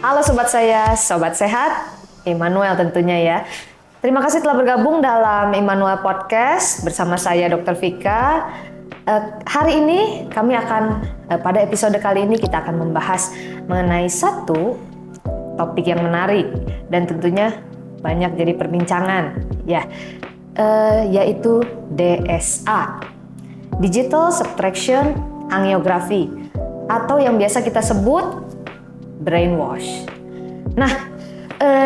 Halo sobat saya, sobat sehat, Immanuel tentunya ya. Terima kasih telah bergabung dalam Immanuel Podcast bersama saya Dr. Vika. Hari ini kami akan, pada episode kali ini kita akan membahas mengenai satu topik yang menarik dan tentunya banyak jadi perbincangan ya, yaitu DSA, Digital Subtraction Angiography, atau yang biasa kita sebut brainwash. Nah,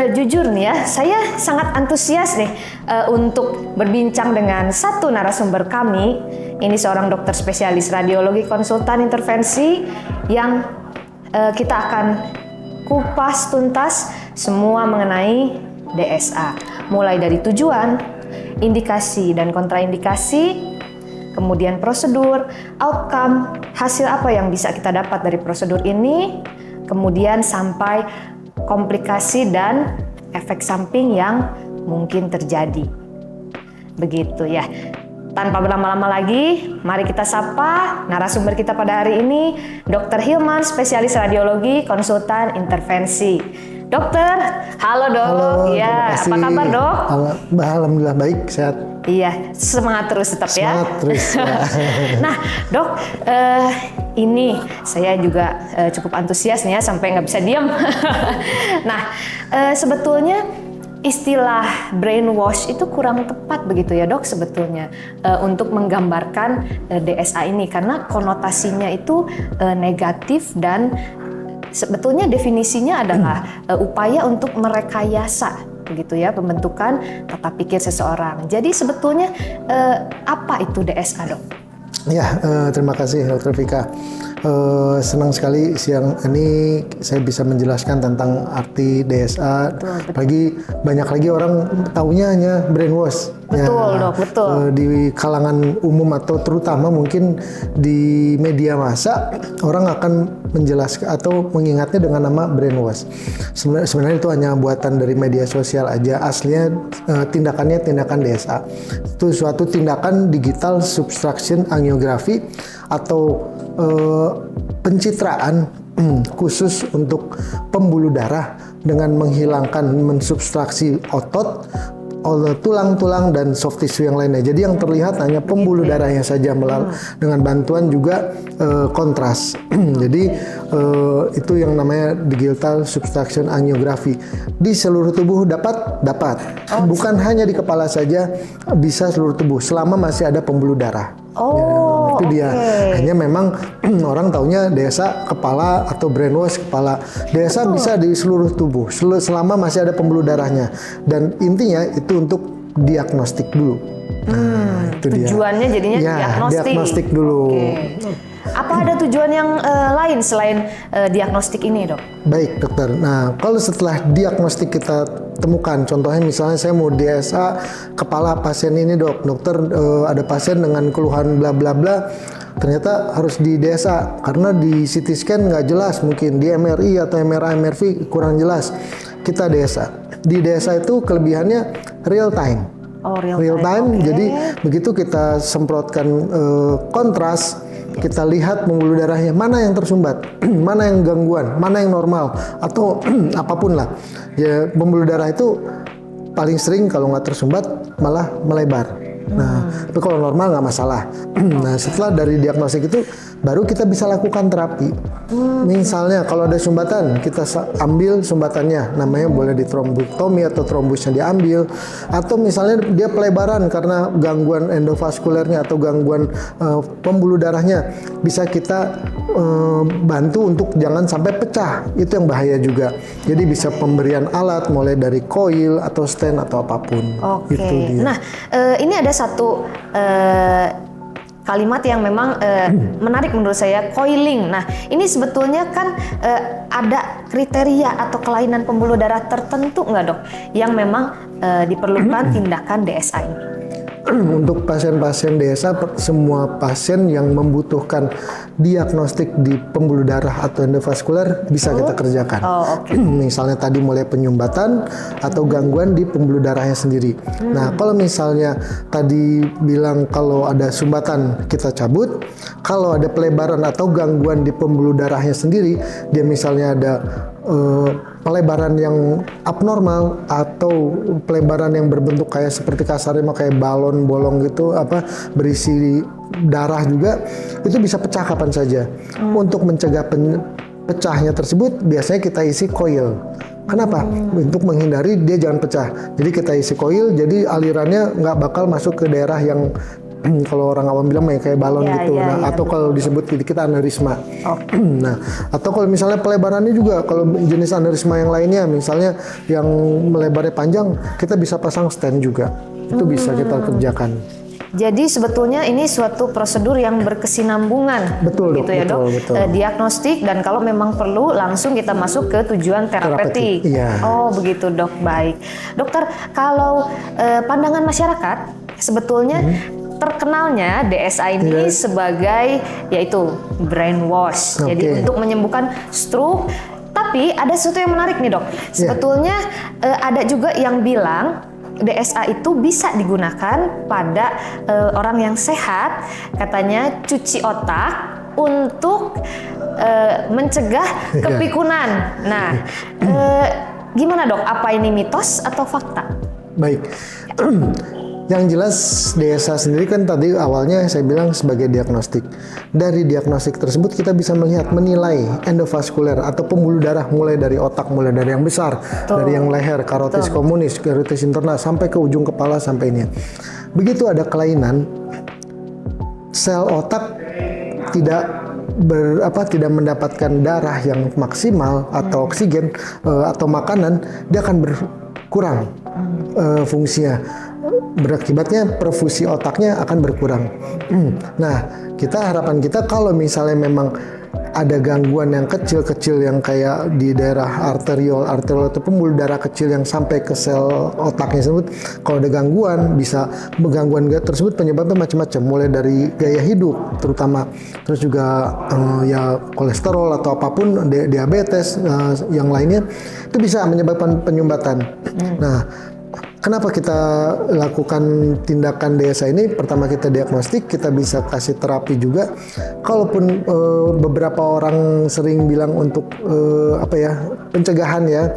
jujur nih ya, saya sangat antusias nih untuk berbincang dengan satu narasumber kami. Ini seorang dokter spesialis radiologi konsultan intervensi yang kita akan kupas tuntas semua mengenai DSA. Mulai dari tujuan, indikasi dan kontraindikasi, kemudian prosedur, outcome, hasil apa yang bisa kita dapat dari prosedur ini, kemudian sampai komplikasi dan efek samping yang mungkin terjadi. Begitu ya. Tanpa berlama-lama lagi, mari kita sapa narasumber kita pada hari ini, Dr. Hilman, spesialis radiologi, konsultan intervensi. Dokter, halo dok. Halo, ya, apa kabar dok? Alhamdulillah baik, sehat. Iya, semangat terus tetap ya. Semangat terus. Ya. Nah, dok, ini saya juga cukup antusias nih ya, sampai nggak bisa diam. Nah, sebetulnya istilah brainwash itu kurang tepat begitu ya dok sebetulnya untuk menggambarkan DSA ini, karena konotasinya itu negatif dan sebetulnya definisinya adalah upaya untuk merekayasa begitu ya pembentukan tata pikir seseorang. Jadi sebetulnya apa itu DSA dok? Ya, terima kasih Dr. Vika. Senang sekali siang ini saya bisa menjelaskan tentang arti DSA. Betul. Apalagi banyak lagi orang taunya hanya brainwash. Betul dok, betul. Di kalangan umum atau terutama mungkin di media massa, orang akan menjelaskan atau mengingatnya dengan nama brainwash. Sebenarnya itu hanya buatan dari media sosial aja. Aslinya tindakannya tindakan DSA. Itu suatu tindakan digital subtraction angiography atau pencitraan khusus untuk pembuluh darah dengan menghilangkan mensubtraksi otot, tulang-tulang dan soft tissue yang lainnya. Jadi yang terlihat hanya pembuluh darahnya saja dengan bantuan juga kontras. Jadi itu yang namanya digital subtraction angiography. Di seluruh tubuh dapat. Bukan hanya di kepala saja, bisa seluruh tubuh selama masih ada pembuluh darah. Oh, itu dia. Hanya memang orang taunya DSA kepala atau brainwash kepala. DSA bisa di seluruh tubuh selama masih ada pembuluh darahnya. Dan intinya itu untuk diagnostik dulu. Itu tujuannya dia. Jadinya diagnostik dulu. Apa ada tujuan yang lain selain diagnostik ini dok? Baik dokter. Nah kalau setelah diagnostik kita temukan, contohnya misalnya saya mau DSA kepala pasien ini dok, dokter ada pasien dengan keluhan bla bla bla, ternyata harus di DSA karena di CT scan nggak jelas, mungkin di MRI atau MRI MRV kurang jelas, kita DSA. Di DSA itu kelebihannya real time. Real time. Jadi begitu kita semprotkan kontras, kita lihat pembuluh darahnya mana yang tersumbat, mana yang gangguan, mana yang normal atau apapun lah. Ya pembuluh darah itu paling sering kalau nggak tersumbat malah melebar. Nah, tapi kalau normal nggak masalah. Nah, setelah dari diagnostik itu baru kita bisa lakukan terapi. Misalnya kalau ada sumbatan, kita ambil sumbatannya, namanya boleh ditrombektomi atau trombusnya diambil, atau misalnya dia pelebaran karena gangguan endovaskulernya atau gangguan pembuluh darahnya, bisa kita bantu untuk jangan sampai pecah. Itu yang bahaya juga. Jadi bisa pemberian alat mulai dari coil atau stent atau apapun. Oke. Itu dia. Nah, ini ada satu kalimat yang memang menarik menurut saya, coiling. Nah, ini sebetulnya kan ada kriteria atau kelainan pembuluh darah tertentu nggak dok, yang memang diperlukan tindakan DSA ini? Untuk pasien-pasien DSA, semua pasien yang membutuhkan diagnostik di pembuluh darah atau endovaskuler bisa kita kerjakan. Misalnya tadi mulai penyumbatan atau gangguan di pembuluh darahnya sendiri. Nah, kalau misalnya tadi bilang kalau ada sumbatan kita cabut, kalau ada pelebaran atau gangguan di pembuluh darahnya sendiri, dia misalnya ada pelebaran yang abnormal atau pelebaran yang berbentuk kayak seperti kasarnya mah kayak balon bolong gitu berisi darah juga, itu bisa pecah kapan saja. Untuk mencegah pecahnya tersebut biasanya kita isi coil. Kenapa? Untuk menghindari dia jangan pecah. Jadi kita isi coil, jadi alirannya nggak bakal masuk ke daerah yang kalau orang awam bilang kayak balon gitu. Atau kalau disebut kita aneurisma. Nah, atau kalau misalnya pelebarannya juga, kalau jenis aneurisma yang lainnya, misalnya yang melebarnya panjang, kita bisa pasang stent juga. Itu bisa kita kerjakan. Jadi sebetulnya ini suatu prosedur yang berkesinambungan, betul gitu ya dok. Betul. Diagnostik dan kalau memang perlu langsung kita masuk ke tujuan terapeutik. Iya. Oh begitu dok, baik. Dokter, kalau pandangan masyarakat sebetulnya terkenalnya DSA ini sebagai yaitu brainwash. Jadi untuk menyembuhkan stroke. Tapi ada sesuatu yang menarik nih dok. Sebetulnya ada juga yang bilang DSA itu bisa digunakan pada orang yang sehat, katanya cuci otak untuk mencegah kepikunan. Nah, gimana dok? Apa ini mitos atau fakta? Baik. Yang jelas DSA sendiri kan tadi awalnya saya bilang sebagai diagnostik. Dari diagnostik tersebut kita bisa menilai endovaskuler atau pembuluh darah mulai dari otak, mulai dari yang besar, dari yang leher, karotis communis, karotis interna sampai ke ujung kepala sampai ini. Begitu ada kelainan, sel otak tidak mendapatkan darah yang maksimal atau oksigen atau makanan, dia akan berkurang fungsinya. Berakibatnya perfusi otaknya akan berkurang. Nah, harapan kita kalau misalnya memang ada gangguan yang kecil-kecil yang kayak di daerah arteriol atau pembuluh darah kecil yang sampai ke sel otaknya tersebut, kalau ada gangguan tersebut penyebabnya macam-macam, mulai dari gaya hidup terutama, terus juga ya kolesterol atau apapun, diabetes yang lainnya, itu bisa menyebabkan penyumbatan. Nah, kenapa kita lakukan tindakan DSA ini? Pertama kita diagnostik, kita bisa kasih terapi juga. Kalaupun beberapa orang sering bilang untuk pencegahan ya,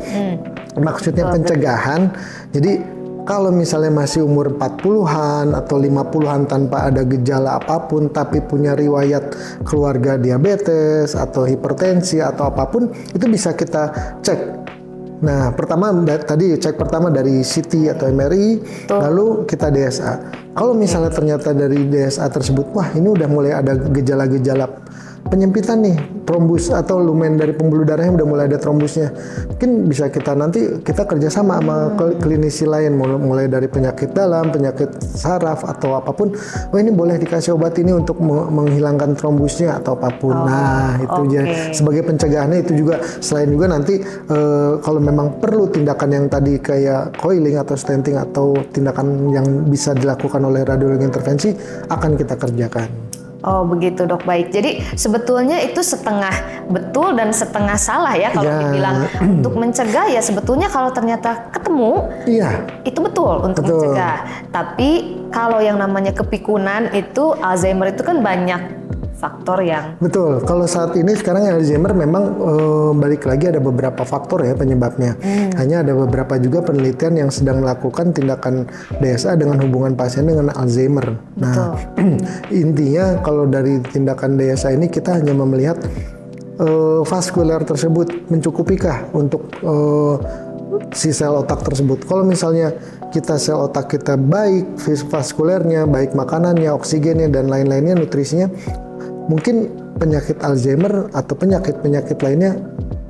maksudnya pencegahan. Jadi kalau misalnya masih umur 40-an atau 50-an tanpa ada gejala apapun, tapi punya riwayat keluarga diabetes atau hipertensi atau apapun, itu bisa kita cek. Nah, tadi cek pertama dari CT atau MRI, lalu kita DSA. Kalau misalnya ternyata dari DSA tersebut, wah ini udah mulai ada gejala-gejala penyempitan nih, trombus atau lumen dari pembuluh darahnya udah mulai ada trombusnya. Mungkin bisa kita kerjasama sama klinisi lain, mulai dari penyakit dalam, penyakit saraf atau apapun. Oh ini boleh dikasih obat ini untuk menghilangkan trombusnya atau apapun. Nah itu sebagai pencegahannya itu juga. Selain juga nanti kalau memang perlu tindakan yang tadi kayak coiling atau stenting atau tindakan yang bisa dilakukan oleh radiologi intervensi akan kita kerjakan. Oh begitu dok, baik. Jadi sebetulnya itu setengah betul dan setengah salah ya kalau dibilang untuk mencegah ya sebetulnya kalau ternyata ketemu itu betul untuk mencegah. Tapi kalau yang namanya kepikunan itu Alzheimer itu kan banyak faktor yang betul. Kalau saat ini sekarang Alzheimer memang balik lagi ada beberapa faktor ya penyebabnya. Hanya ada beberapa juga penelitian yang sedang melakukan tindakan DSA dengan hubungan pasien dengan Alzheimer. Nah, intinya kalau dari tindakan DSA ini kita hanya melihat vaskuler tersebut mencukupikah untuk si sel otak tersebut. Kalau misalnya sel otak kita baik, vaskulernya, baik makanannya, oksigennya dan lain-lainnya, nutrisinya, mungkin penyakit Alzheimer atau penyakit-penyakit lainnya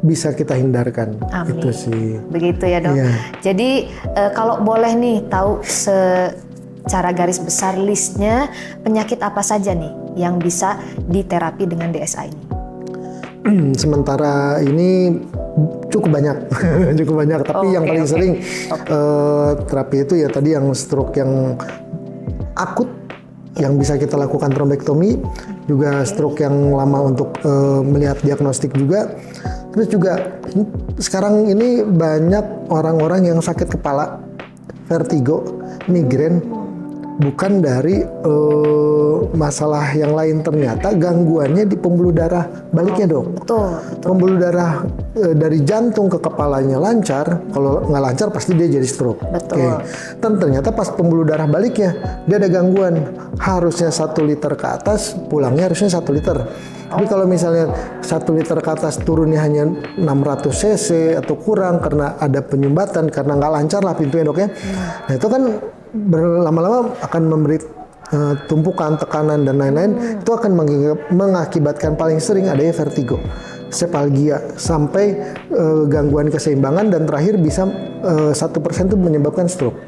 bisa kita hindarkan. Amin. Itu sih. Begitu ya dok. Jadi kalau boleh nih tahu secara garis besar listnya penyakit apa saja nih yang bisa diterapi dengan DSA ini? Sementara ini cukup banyak, Tapi yang paling sering terapi itu ya tadi yang stroke yang akut, yang bisa kita lakukan trombektomi, juga stroke yang lama untuk melihat diagnostik juga. Terus juga sekarang ini banyak orang-orang yang sakit kepala, vertigo, migrain, bukan dari masalah yang lain, ternyata gangguannya di pembuluh darah baliknya dok. Betul. Pembuluh darah dari jantung ke kepalanya lancar, kalau nggak lancar pasti dia jadi stroke. Betul. Dan ternyata pas pembuluh darah baliknya dia ada gangguan, harusnya 1 liter ke atas, pulangnya harusnya 1 liter. Tapi kalau misalnya 1 liter ke atas turunnya hanya 600 cc atau kurang karena ada penyumbatan, karena nggak lancar lah pintunya dok ya. Nah itu kan berlama-lama akan memberi tumpukan, tekanan dan lain-lain. Itu akan mengakibatkan paling sering adanya vertigo, sepalgia, sampai gangguan keseimbangan, dan terakhir bisa 1% itu menyebabkan stroke.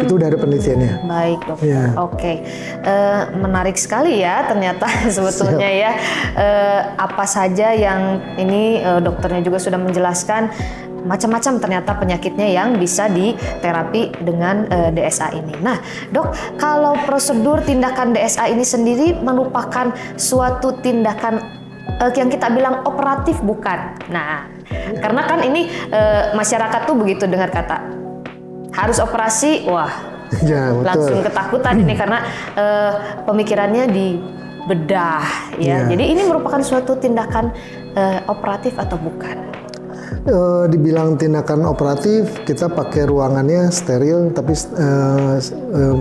Itu udah ada penelitiannya. Baik dok. Ya. Oke. Menarik sekali ya ternyata sebetulnya ya. Apa saja yang ini dokternya juga sudah menjelaskan macam-macam ternyata penyakitnya yang bisa diterapi dengan DSA ini. Nah dok, kalau prosedur tindakan DSA ini sendiri merupakan suatu tindakan yang kita bilang operatif bukan? Nah karena kan ini masyarakat tuh begitu dengar kata harus operasi, wah Ya, betul. langsung ketakutan ini karena pemikirannya di bedah ya. Jadi ini merupakan suatu tindakan operatif atau bukan? Dibilang tindakan operatif, kita pakai ruangannya steril tapi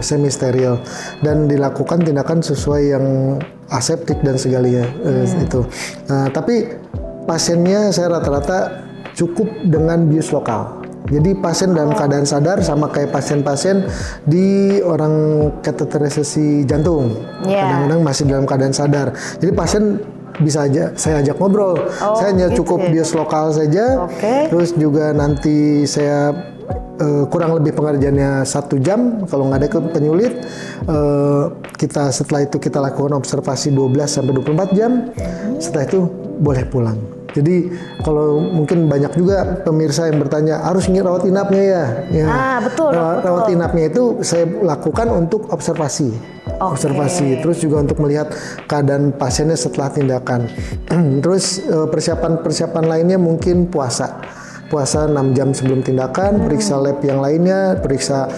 semi steril, dan dilakukan tindakan sesuai yang aseptik dan segalanya itu. Tapi pasiennya saya rata-rata cukup dengan bius lokal. Jadi pasien dalam keadaan sadar, sama kayak pasien-pasien di orang kateterisasi jantung. Kadang-kadang masih dalam keadaan sadar. Jadi pasien bisa aja saya ajak ngobrol. Saya hanya gitu cukup ya? bius lokal saja. Terus juga nanti saya kurang lebih pengerjaannya 1 jam. Kalau nggak ada penyulit, kita setelah itu kita lakukan observasi 12 sampai 24 jam. Setelah itu boleh pulang. Jadi kalau mungkin banyak juga pemirsa yang bertanya, harus rawat inapnya ya? Betul. Rawat inapnya itu saya lakukan untuk observasi. Observasi, terus juga untuk melihat keadaan pasiennya setelah tindakan. Terus persiapan lainnya mungkin puasa 6 jam sebelum tindakan, periksa lab yang lainnya, periksa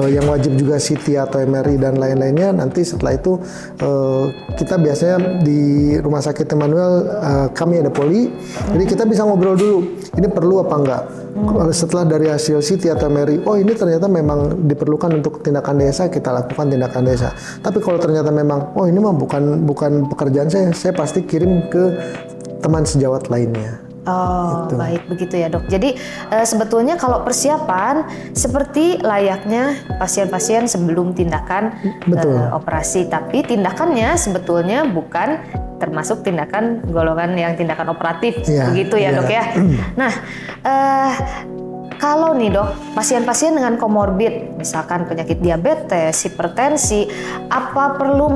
yang wajib juga CT atau MRI dan lain-lainnya. Nanti setelah itu kita biasanya di Rumah Sakit Immanuel kami ada poli, jadi kita bisa ngobrol dulu, ini perlu apa enggak. Setelah dari hasil CT atau MRI, oh ini ternyata memang diperlukan untuk tindakan DSA, kita lakukan tindakan DSA. Tapi kalau ternyata memang, oh ini mah bukan pekerjaan saya pasti kirim ke teman sejawat lainnya. Gitu. Baik begitu ya dok. Jadi sebetulnya kalau persiapan seperti layaknya pasien-pasien sebelum tindakan operasi, tapi tindakannya sebetulnya bukan termasuk tindakan golongan yang tindakan operatif, begitu ya dok ya. Nah kalau nih dok, pasien-pasien dengan komorbid, misalkan penyakit diabetes, hipertensi, apa perlu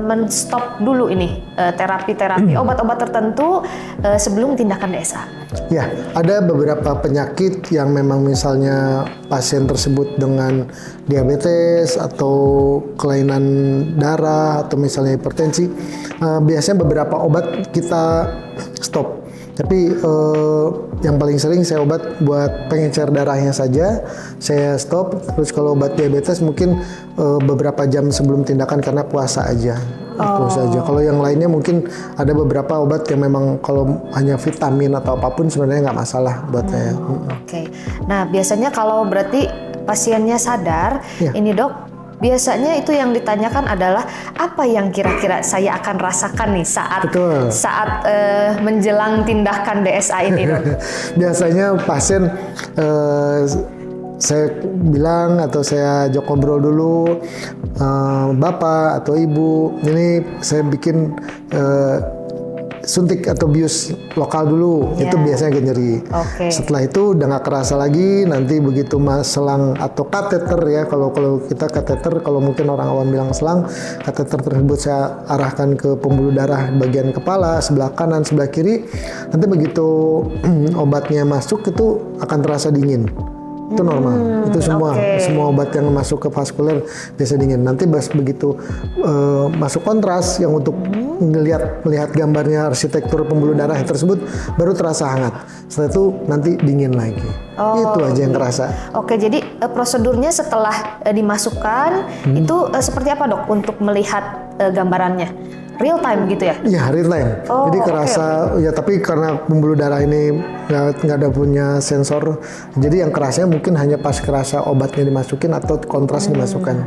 men-stop dulu ini terapi-terapi obat-obat tertentu sebelum tindakan DSA? Ya, ada beberapa penyakit yang memang misalnya pasien tersebut dengan diabetes atau kelainan darah atau misalnya hipertensi, biasanya beberapa obat kita stop. Tapi yang paling sering saya obat buat pengencer darahnya saja, saya stop. Terus kalau obat diabetes mungkin beberapa jam sebelum tindakan karena puasa aja. Itu saja. Kalau yang lainnya mungkin ada beberapa obat yang memang kalau hanya vitamin atau apapun sebenarnya nggak masalah buat saya. Oke. Nah biasanya kalau berarti pasiennya sadar, ini dok, biasanya itu yang ditanyakan adalah apa yang kira-kira saya akan rasakan nih saat menjelang tindakan DSA ini dok? Biasanya pasien saya bilang atau saya ajak ngobrol dulu, bapak atau ibu, ini saya bikin suntik atau bius lokal dulu, itu biasanya agak nyeri. Setelah itu udah nggak kerasa lagi, nanti begitu selang atau kateter ya, kalau kita kateter, kalau mungkin orang awam bilang selang, kateter tersebut saya arahkan ke pembuluh darah bagian kepala, sebelah kanan, sebelah kiri, nanti begitu obatnya masuk itu akan terasa dingin. Itu normal. Itu semua obat yang masuk ke vaskuler biasa dingin. Nanti begitu masuk kontras yang untuk melihat gambarnya arsitektur pembuluh darah tersebut baru terasa hangat. Setelah itu nanti dingin lagi. Itu aja yang kerasa. Oke, jadi prosedurnya setelah dimasukkan itu seperti apa dok untuk melihat gambarannya? Real time gitu ya? Iya, real time. Jadi kerasa ya, tapi karena pembuluh darah ini nggak ada punya sensor, jadi yang kerasanya mungkin hanya pas kerasa obatnya dimasukin atau kontras dimasukkan.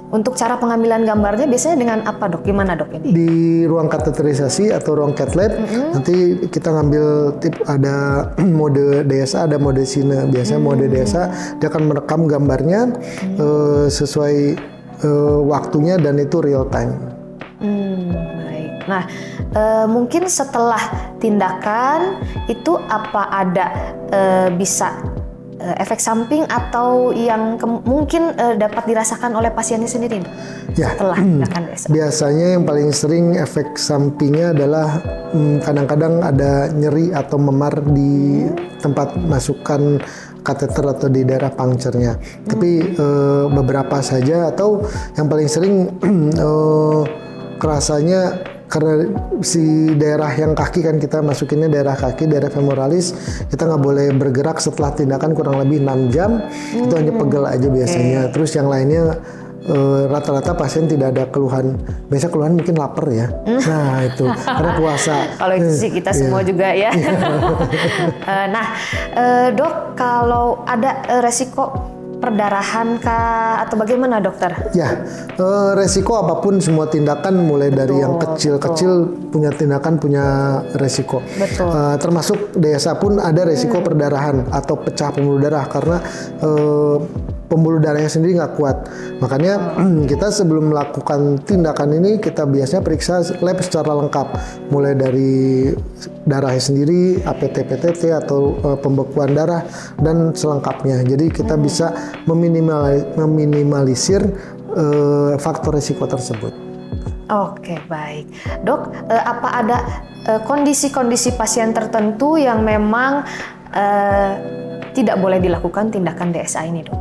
Untuk cara pengambilan gambarnya biasanya dengan apa dok? Gimana dok ini? Di ruang kateterisasi atau ruang cath lab, nanti kita ngambil ada mode DSA, ada mode Cine. Biasanya mode DSA dia akan merekam gambarnya sesuai waktunya dan itu real time. Baik. Nah, mungkin setelah tindakan itu apa ada bisa efek samping atau yang mungkin dapat dirasakan oleh pasiennya sendiri ya, setelah tindakan DSA? Biasanya yang paling sering efek sampingnya adalah kadang-kadang ada nyeri atau memar di tempat masukan kateter atau di daerah puncture-nya. Tapi beberapa saja, atau yang paling sering kerasanya karena si daerah yang kaki kan kita masukinnya daerah kaki, daerah femoralis, kita nggak boleh bergerak setelah tindakan kurang lebih 6 jam, itu hanya pegel aja biasanya. Terus yang lainnya rata-rata pasien tidak ada keluhan. Biasa keluhan mungkin lapar ya. Nah itu karena puasa. Kalau itu sih kita semua juga ya. Nah dok, kalau ada resiko perdarahan kah atau bagaimana dokter? Ya, resiko apapun, semua tindakan mulai dari yang kecil-kecil punya tindakan punya resiko. Termasuk DSA pun ada resiko perdarahan atau pecah pembuluh darah karena pembuluh darahnya sendiri nggak kuat. Makanya kita sebelum melakukan tindakan ini kita biasanya periksa lab secara lengkap, mulai dari darahnya sendiri, APT, PTT atau pembekuan darah dan selengkapnya. Jadi kita bisa meminimalisir faktor risiko tersebut. Oke, baik. Dok, apa ada kondisi-kondisi pasien tertentu yang memang tidak boleh dilakukan tindakan DSA ini, dok?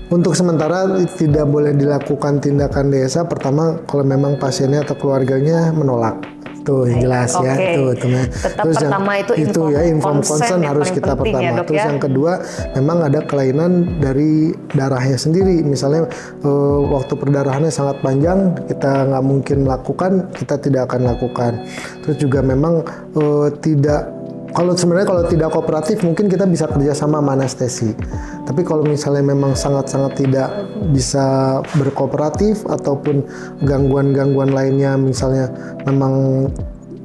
Untuk sementara tidak boleh dilakukan tindakan DSA. Pertama, kalau memang pasiennya atau keluarganya menolak. Tuh yang jelas ya. Tetap terus pertama itu inform consent harus kita pertama. Ya, dok, terus ya? yang kedua, memang ada kelainan dari darahnya sendiri. Misalnya waktu perdarahannya sangat panjang, kita nggak mungkin melakukan, kita tidak akan lakukan. Terus juga memang kalau tidak kooperatif mungkin kita bisa kerjasama sama anestesi. Tapi kalau misalnya memang sangat-sangat tidak bisa berkooperatif ataupun gangguan-gangguan lainnya, misalnya memang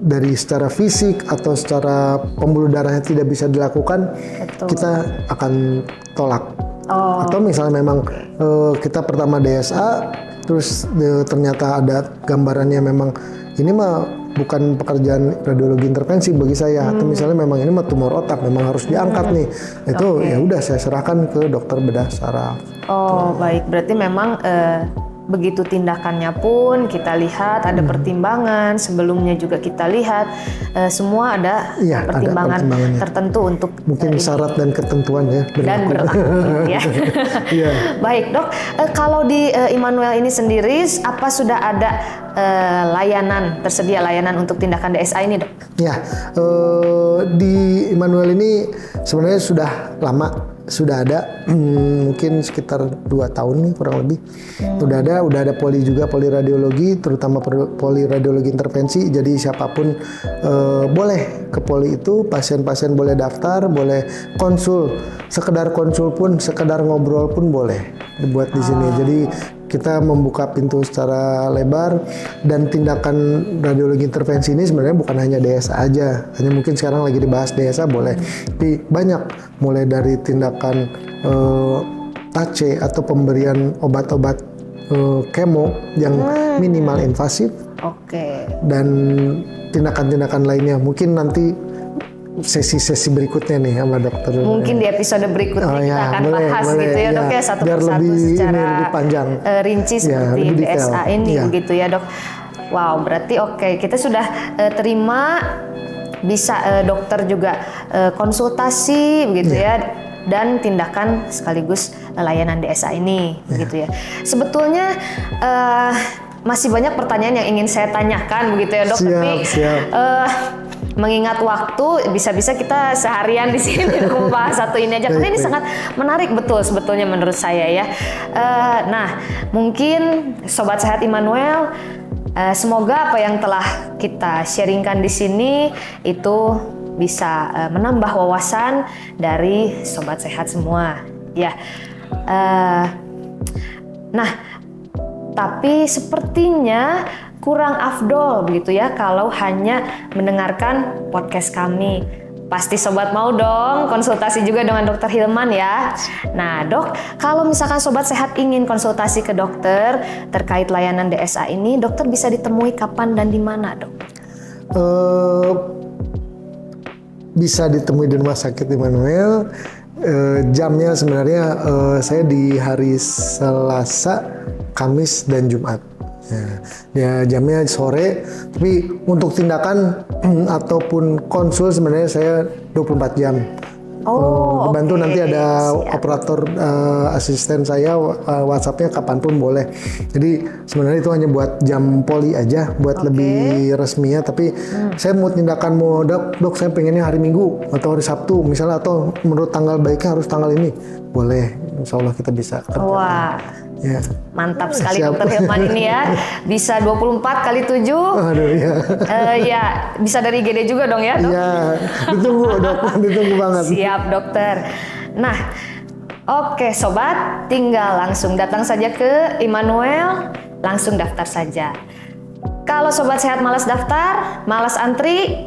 dari secara fisik atau secara pembuluh darahnya tidak bisa dilakukan, kita akan tolak. Atau misalnya memang kita pertama DSA, terus ternyata ada gambarannya memang ini mah bukan pekerjaan radiologi intervensi bagi saya, atau misalnya memang ini mah tumor otak, memang harus diangkat nih, itu ya udah saya serahkan ke dokter bedah saraf. Baik, berarti memang begitu tindakannya pun kita lihat ada pertimbangan, sebelumnya juga kita lihat semua ada pertimbangan tertentu untuk mungkin syarat dan ketentuan ya berlaku ya. Baik dok, kalau di Immanuel ini sendiri apa sudah ada tersedia layanan untuk tindakan DSA ini dok? Ya, di Immanuel ini sebenarnya sudah lama. Sudah ada mungkin sekitar 2 tahun nih kurang lebih. Udah ada poli juga, poli radiologi, terutama poli radiologi intervensi. Jadi siapapun boleh ke poli itu, pasien-pasien boleh daftar, boleh konsul, sekedar konsul pun, sekedar ngobrol pun boleh dibuat di sini. Jadi kita membuka pintu secara lebar, dan tindakan radiologi intervensi ini sebenarnya bukan hanya DSA aja. Hanya mungkin sekarang lagi dibahas DSA boleh, tapi banyak, mulai dari tindakan TAC atau pemberian obat-obat kemo yang minimal invasif, dan tindakan-tindakan lainnya. Mungkin nanti sesi-sesi berikutnya nih sama dokter. Mungkin di episode berikutnya kita akan bahas gitu ya dok ya, satu persatu secara lebih panjang, rinci seperti DSA ini begitu ya dok. Wow, berarti kita sudah terima, bisa dokter juga konsultasi begitu ya dan tindakan sekaligus layanan DSA ini, begitu ya. Sebetulnya masih banyak pertanyaan yang ingin saya tanyakan, begitu ya dok. Tapi mengingat waktu, bisa-bisa kita seharian di sini membahas satu ini aja, karena ini sangat menarik betul sebetulnya menurut saya ya. Nah, mungkin Sobat Sehat Immanuel, semoga apa yang telah kita sharingkan di sini itu bisa menambah wawasan dari Sobat Sehat semua ya. Nah, tapi sepertinya kurang afdol begitu ya kalau hanya mendengarkan podcast kami. Pasti Sobat mau dong konsultasi juga dengan Dokter Hilman ya. Nah dok, kalau misalkan Sobat Sehat ingin konsultasi ke dokter terkait layanan DSA ini, dokter bisa ditemui kapan dan di mana dok? Bisa ditemui di Rumah Sakit Immanuel. Jamnya sebenarnya saya di hari Selasa, Kamis, dan Jumat. Ya, jamnya sore, tapi untuk tindakan ataupun konsul sebenarnya saya 24 jam. Dibantu nanti ada operator asisten saya, WhatsApp-nya kapanpun boleh. Jadi sebenarnya itu hanya buat jam poli aja, buat lebih resminya. Tapi saya mau tindakan dok saya pengennya hari Minggu atau hari Sabtu misalnya, atau menurut tanggal baiknya harus tanggal ini, boleh. Insya Allah kita bisa kerjakan. Wah. Ya. Mantap sekali Dokter Hilman ini ya. Bisa 24 kali 7. Aduh ya. Ya, bisa dari IGD juga dong ya dok? Iya, ditunggu dok, ditunggu banget. Siap dokter. Nah, oke sobat, tinggal langsung datang saja ke Immanuel, langsung daftar saja. Kalau Sobat Sehat malas daftar, malas antri,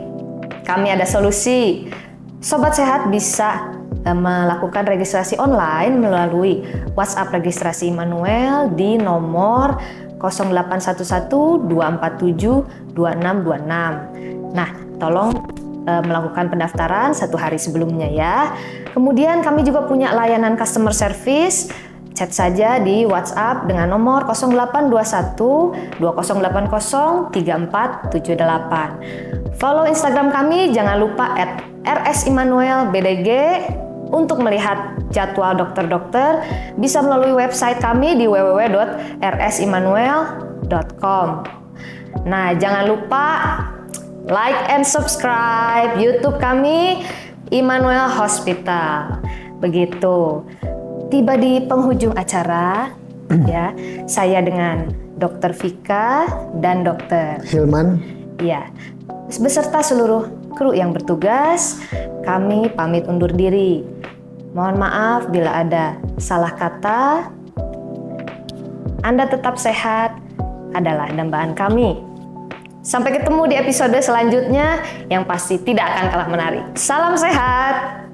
kami ada solusi. Sobat Sehat bisa melakukan registrasi online melalui WhatsApp registrasi Immanuel di nomor 0811 247 2626. Nah, tolong melakukan pendaftaran 1 hari sebelumnya ya. Kemudian kami juga punya layanan customer service. Chat saja di WhatsApp dengan nomor 0821 2080 3478. Follow Instagram kami, jangan lupa @rsimmanuelbdg. Untuk melihat jadwal dokter-dokter, bisa melalui website kami di www.rsimmanuel.com. Nah, jangan lupa like and subscribe YouTube kami, Immanuel Hospital. Begitu. Tiba di penghujung acara, ya, saya dengan Dokter Vika dan Dokter Hilman. Ya, beserta seluruh kru yang bertugas, kami pamit undur diri. Mohon maaf bila ada salah kata. Anda tetap sehat adalah dambaan kami. Sampai ketemu di episode selanjutnya yang pasti tidak akan kalah menarik. Salam sehat.